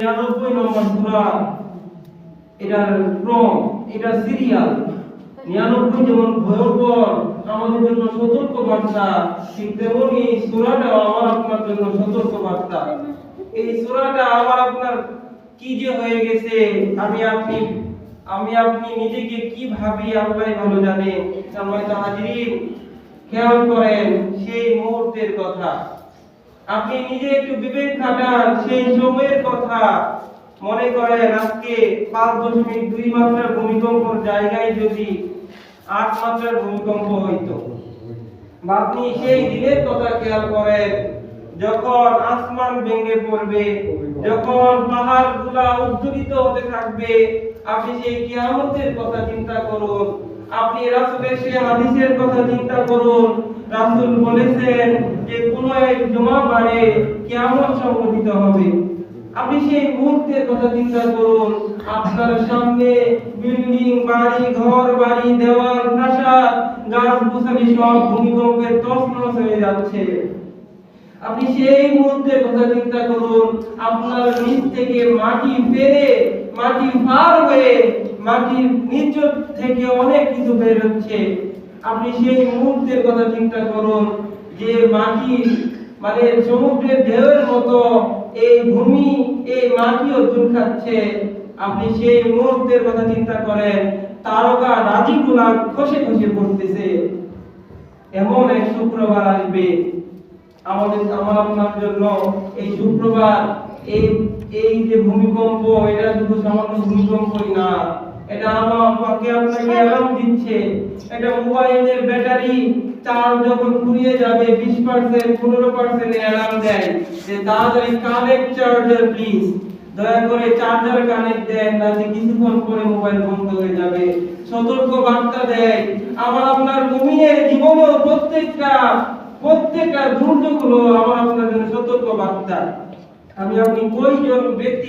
99 নম্বর সূরা, এটার ক্রম, এটা সিরিয়াল। 99 যেমন ভয়ঙ্কর, আমাদের জন্য সতর্ক বার্তা, ঠিক তেমনি এই সূরাটাও আমার আপনার জন্য সতর্ক বার্তা। এই সূরাটা আমার আপনার কি যে হয়ে গেছে, আমি আপনি নিজেকে কি ভাবি আল্লাহই ভালো জানে। সম্মানিত হাজিরিন, খেয়াল করেন সেই মুহূর্তের কথা, আপনি নিজে একটু বিবেক খাটান সেই সময়ের কথা। মনে করেন আজকে 5.2 মাত্রার ভূমিকম্পের জায়গায় যদি 8 মাত্রার ভূমিকম্প হইতো, বা আপনি সেই দিনের কথা খেয়াল করেন যখন আসমান ভেঙে পড়বে, যখন পাহাড়গুলা উদ্দোলিত হতে থাকবে। আপনি সেই কিয়ামতের কথা চিন্তা করুন, আপনি রাসূলের সেই হাদিসের কথা চিন্তা করুন। রাসূল বলেছেন যে কোন এক জুমাবারে কিয়ামত সংঘটিত হবে। আপনি সেই মুহূর্তের কথা চিন্তা করুন, আপনার সামনে বিল্ডিং, বাড়ি, ঘর বাড়ি, দেওয়াল, প্রাসাদ, গাছগাছালি সব ভূমিকম্পের তছনছ হয়ে যাচ্ছে। আপনি সেই মুহূর্তের কথা চিন্তা করুন, আপনার নিচ থেকে মাটি ফেলে, মাটি পার হয়ে, মাটির নিচ থেকে অনেক কিছু বের হচ্ছে। আপনি সেই মুহূর্তের কথা চিন্তা করুন যে মাটি মানে সমুদ্রের ঢেউয়ের মতো এই ভূমি, এই মাটিও দুল খাচ্ছে। আপনি সেই মুহূর্তের কথা চিন্তা করেন, তারকা রাজিগুলা খসে খসে পড়তেছে। এমন এক শুক্রবার আসবে আমার আপনার জন্য। এই শুক্রবার, এই যে ভূমিকম্প, এটা শুধু সামান্য ভূমিকম্পই না, এটা আপনাকে অ্যালার্ম দিচ্ছে। এটা মোবাইলের ব্যাটারি চার্জ যখন ফুরিয়ে যাবে 20% 15% অ্যালার্ম দেয় যে তাড়াতাড়ি কানেক্ট চার্জার প্লিজ, দয়া করে চার্জার কানেক্ট দেন, না যে কিছুক্ষণ পরে মোবাইল বন্ধ হয়ে যাবে। সতর্ক বার্তা দেয়। আমার আপনার মুমিনের জীবনেও প্রত্যেকটা দুর্যোগ হলো আমার আপনার জন্য সতর্ক বার্তা। আপনি কয়জন ব্যক্তি